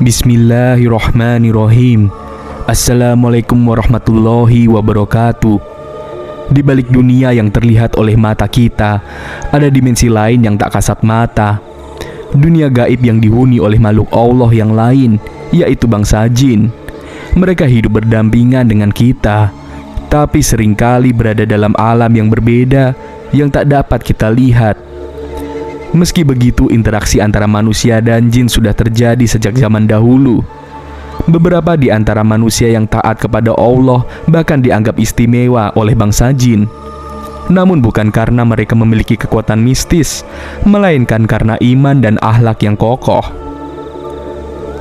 Bismillahirrahmanirrahim. Assalamualaikum warahmatullahi wabarakatuh. Di balik dunia yang terlihat oleh mata kita, ada dimensi lain yang tak kasat mata. Dunia gaib yang dihuni oleh makhluk Allah yang lain, yaitu bangsa jin. Mereka hidup berdampingan dengan kita, tapi seringkali berada dalam alam yang berbeda yang tak dapat kita lihat. Meski begitu, interaksi antara manusia dan jin sudah terjadi sejak zaman dahulu. Beberapa di antara manusia yang taat kepada Allah bahkan dianggap istimewa oleh bangsa jin. Namun bukan karena mereka memiliki kekuatan mistis, melainkan karena iman dan akhlak yang kokoh.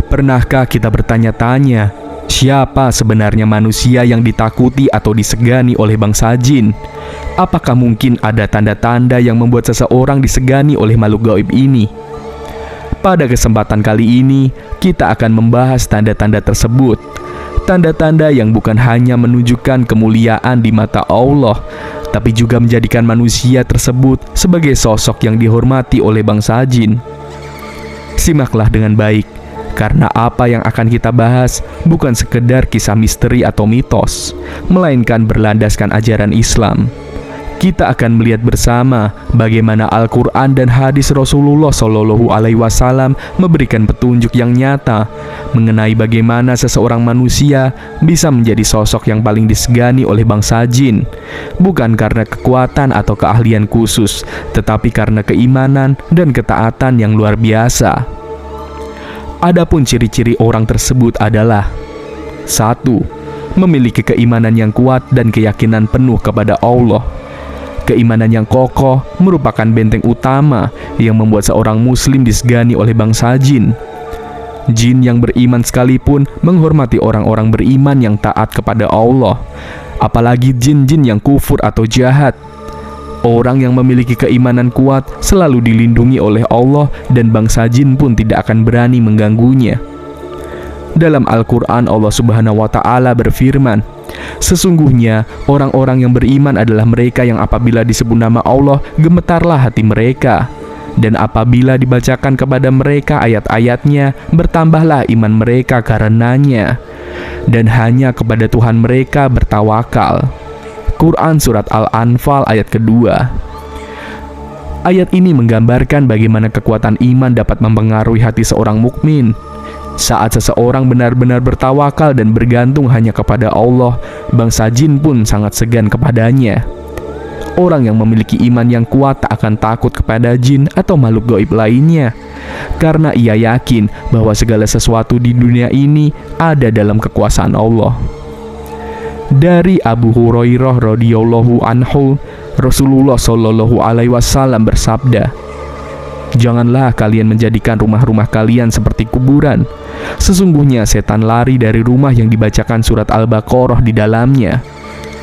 Pernahkah kita bertanya-tanya, siapa sebenarnya manusia yang ditakuti atau disegani oleh bangsa jin? Apakah mungkin ada tanda-tanda yang membuat seseorang disegani oleh makhluk gaib ini? Pada kesempatan kali ini, kita akan membahas tanda-tanda tersebut. Tanda-tanda yang bukan hanya menunjukkan kemuliaan di mata Allah, tapi juga menjadikan manusia tersebut sebagai sosok yang dihormati oleh bangsa jin. Simaklah dengan baik, karena apa yang akan kita bahas bukan sekedar kisah misteri atau mitos, melainkan berlandaskan ajaran Islam. Kita akan melihat bersama bagaimana Al-Quran dan hadis Rasulullah SAW memberikan petunjuk yang nyata mengenai bagaimana seseorang manusia bisa menjadi sosok yang paling disegani oleh bangsa jin, bukan karena kekuatan atau keahlian khusus, tetapi karena keimanan dan ketaatan yang luar biasa. Adapun ciri-ciri orang tersebut adalah: 1. Memiliki keimanan yang kuat dan keyakinan penuh kepada Allah. Keimanan yang kokoh merupakan benteng utama yang membuat seorang muslim disegani oleh bangsa jin. Jin yang beriman sekalipun menghormati orang-orang beriman yang taat kepada Allah, apalagi jin-jin yang kufur atau jahat. Orang yang memiliki keimanan kuat selalu dilindungi oleh Allah dan bangsa jin pun tidak akan berani mengganggunya. Dalam Al-Quran, Allah Subhanahu wa Ta'ala berfirman, "Sesungguhnya orang-orang yang beriman adalah mereka yang apabila disebut nama Allah, gemetarlah hati mereka. Dan apabila dibacakan kepada mereka ayat-ayatnya, bertambahlah iman mereka karenanya. Dan hanya kepada Tuhan mereka bertawakal." Quran Surat Al-Anfal ayat kedua. Ayat ini menggambarkan bagaimana kekuatan iman dapat mempengaruhi hati seorang mukmin. Saat seseorang benar-benar bertawakal dan bergantung hanya kepada Allah, bangsa jin pun sangat segan kepadanya. Orang yang memiliki iman yang kuat tak akan takut kepada jin atau makhluk gaib lainnya, karena ia yakin bahwa segala sesuatu di dunia ini ada dalam kekuasaan Allah. Dari Abu Hurairah radhiyallahu anhu, Rasulullah shallallahu alaihi wasallam bersabda, "Janganlah kalian menjadikan rumah-rumah kalian seperti kuburan. Sesungguhnya setan lari dari rumah yang dibacakan surat Al-Baqarah di dalamnya."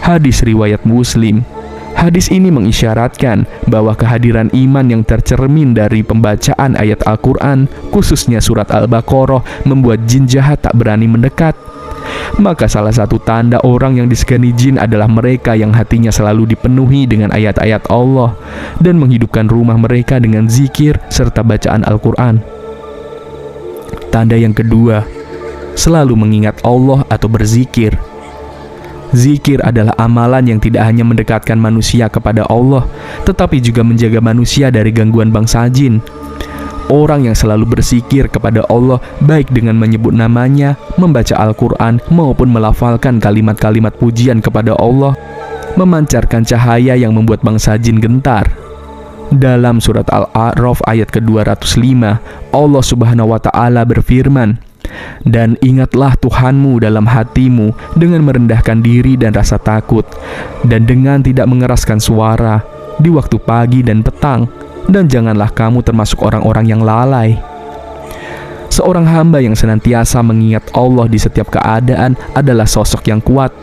Hadis riwayat Muslim. Hadis ini mengisyaratkan bahwa kehadiran iman yang tercermin dari pembacaan ayat Al-Quran, khususnya surat Al-Baqarah, membuat jin jahat tak berani mendekat. Maka salah satu tanda orang yang disegani jin adalah mereka yang hatinya selalu dipenuhi dengan ayat-ayat Allah dan menghidupkan rumah mereka dengan zikir serta bacaan Al-Quran. Tanda yang kedua, selalu mengingat Allah atau berzikir. Zikir adalah amalan yang tidak hanya mendekatkan manusia kepada Allah, tetapi juga menjaga manusia dari gangguan bangsa jin. Orang yang selalu berzikir kepada Allah, baik dengan menyebut namanya, membaca Al-Quran, maupun melafalkan kalimat-kalimat pujian kepada Allah, memancarkan cahaya yang membuat bangsa jin gentar. Dalam surat Al-A'raf ayat ke-205, Allah Subhanahu wa Ta'ala berfirman, "Dan ingatlah Tuhanmu dalam hatimu dengan merendahkan diri dan rasa takut, dan dengan tidak mengeraskan suara di waktu pagi dan petang, dan janganlah kamu termasuk orang-orang yang lalai." Seorang hamba yang senantiasa mengingat Allah di setiap keadaan adalah sosok yang kuat.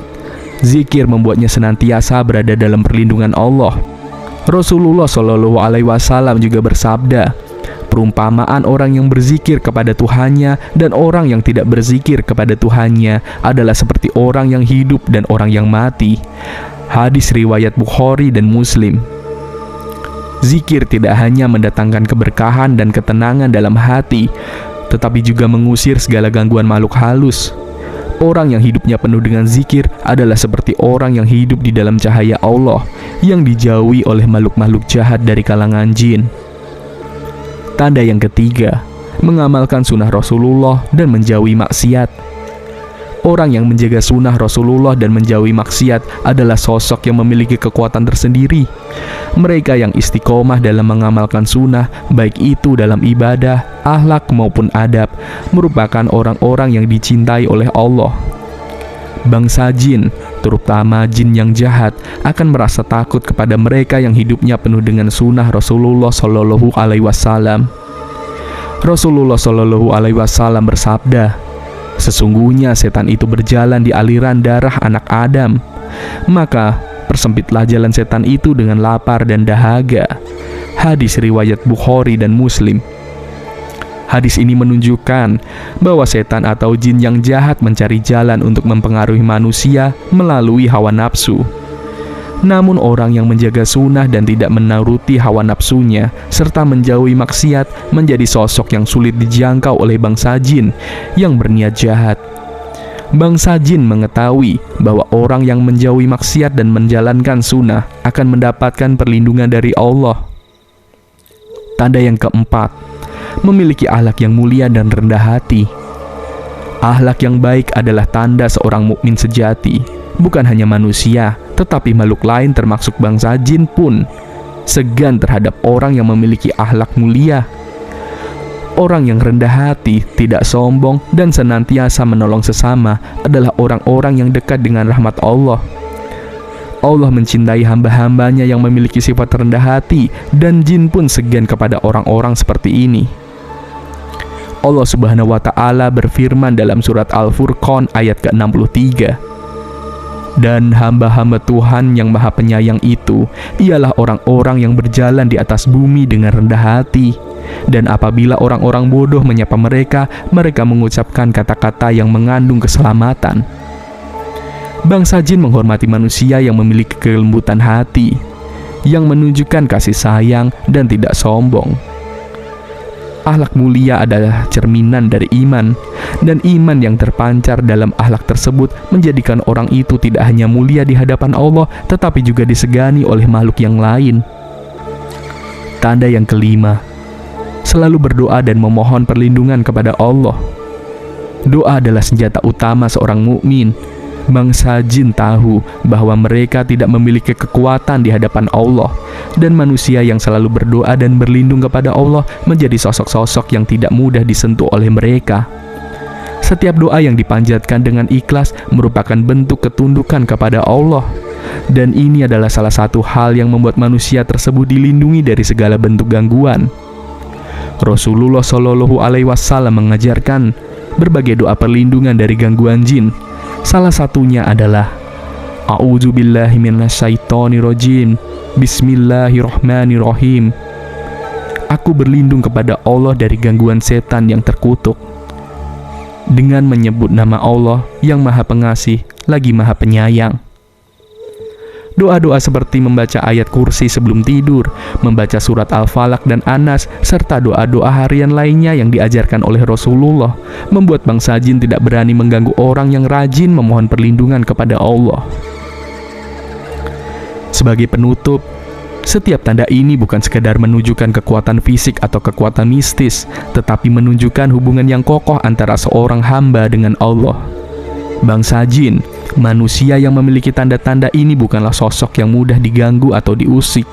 Zikir membuatnya senantiasa berada dalam perlindungan Allah. Rasulullah Shallallahu Alaihi Wasallam juga bersabda, "Perumpamaan orang yang berzikir kepada Tuhannya dan orang yang tidak berzikir kepada Tuhannya adalah seperti orang yang hidup dan orang yang mati." Hadis riwayat Bukhari dan Muslim. Zikir tidak hanya mendatangkan keberkahan dan ketenangan dalam hati, tetapi juga mengusir segala gangguan makhluk halus. Orang yang hidupnya penuh dengan zikir adalah seperti orang yang hidup di dalam cahaya Allah, yang dijauhi oleh makhluk-makhluk jahat dari kalangan jin. Tanda yang ketiga, mengamalkan sunnah Rasulullah dan menjauhi maksiat. Orang yang menjaga sunnah Rasulullah dan menjauhi maksiat adalah sosok yang memiliki kekuatan tersendiri. Mereka yang istiqomah dalam mengamalkan sunnah, baik itu dalam ibadah, akhlak maupun adab, merupakan orang-orang yang dicintai oleh Allah. Bangsa jin, terutama jin yang jahat, akan merasa takut kepada mereka yang hidupnya penuh dengan sunnah Rasulullah Shallallahu Alaihi Wasallam. Rasulullah Shallallahu Alaihi Wasallam bersabda, "Sesungguhnya setan itu berjalan di aliran darah anak Adam, maka persempitlah jalan setan itu dengan lapar dan dahaga." Hadis riwayat Bukhari dan Muslim. Hadis ini menunjukkan bahwa setan atau jin yang jahat mencari jalan untuk mempengaruhi manusia melalui hawa nafsu. Namun orang yang menjaga sunnah dan tidak menuruti hawa nafsunya serta menjauhi maksiat menjadi sosok yang sulit dijangkau oleh bangsa jin yang berniat jahat. Bangsa jin mengetahui bahwa orang yang menjauhi maksiat dan menjalankan sunnah akan mendapatkan perlindungan dari Allah. Tanda yang keempat, memiliki akhlak yang mulia dan rendah hati. Akhlak yang baik adalah tanda seorang mukmin sejati. Bukan hanya manusia, tetapi makhluk lain termasuk bangsa jin pun segan terhadap orang yang memiliki akhlak mulia. Orang yang rendah hati, tidak sombong, dan senantiasa menolong sesama adalah orang-orang yang dekat dengan rahmat Allah. Allah mencintai hamba-hambanya yang memiliki sifat rendah hati, dan jin pun segan kepada orang-orang seperti ini. Allah Subhanahu wa Ta'ala berfirman dalam surat Al-Furqan ayat ke-63, "Dan hamba-hamba Tuhan yang Maha Penyayang itu ialah orang-orang yang berjalan di atas bumi dengan rendah hati, dan apabila orang-orang bodoh menyapa mereka, mereka mengucapkan kata-kata yang mengandung keselamatan." Bangsa jin menghormati manusia yang memiliki kelembutan hati, yang menunjukkan kasih sayang dan tidak sombong. Akhlak mulia adalah cerminan dari iman, dan iman yang terpancar dalam akhlak tersebut menjadikan orang itu tidak hanya mulia di hadapan Allah, tetapi juga disegani oleh makhluk yang lain. Tanda yang kelima, selalu berdoa dan memohon perlindungan kepada Allah. Doa adalah senjata utama seorang mukmin. Bangsa jin tahu bahwa mereka tidak memiliki kekuatan di hadapan Allah, dan manusia yang selalu berdoa dan berlindung kepada Allah menjadi sosok-sosok yang tidak mudah disentuh oleh mereka. Setiap doa yang dipanjatkan dengan ikhlas merupakan bentuk ketundukan kepada Allah, dan ini adalah salah satu hal yang membuat manusia tersebut dilindungi dari segala bentuk gangguan. Rasulullah Shallallahu Alaihi Wasallam mengajarkan berbagai doa perlindungan dari gangguan jin. Salah satunya adalah A'udzubillahi minasyaitonirrajim, Bismillahirrahmanirrahim. Aku berlindung kepada Allah dari gangguan setan yang terkutuk, dengan menyebut nama Allah yang Maha Pengasih lagi Maha Penyayang. Doa-doa seperti membaca ayat kursi sebelum tidur, membaca surat Al-Falaq dan Anas, serta doa-doa harian lainnya yang diajarkan oleh Rasulullah membuat bangsa jin tidak berani mengganggu orang yang rajin memohon perlindungan kepada Allah. Sebagai penutup, setiap tanda ini bukan sekadar menunjukkan kekuatan fisik atau kekuatan mistis, tetapi menunjukkan hubungan yang kokoh antara seorang hamba dengan Allah. Bangsa jin, manusia yang memiliki tanda-tanda ini bukanlah sosok yang mudah diganggu atau diusik,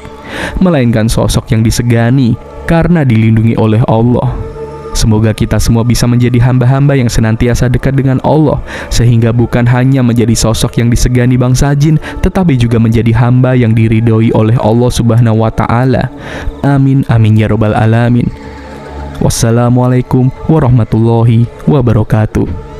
melainkan sosok yang disegani karena dilindungi oleh Allah. Semoga kita semua bisa menjadi hamba-hamba yang senantiasa dekat dengan Allah, sehingga bukan hanya menjadi sosok yang disegani bangsa jin, tetapi juga menjadi hamba yang diridhoi oleh Allah Subhanahu wa Ta'ala. Amin amin ya rabbal alamin. Wassalamualaikum warahmatullahi wabarakatuh.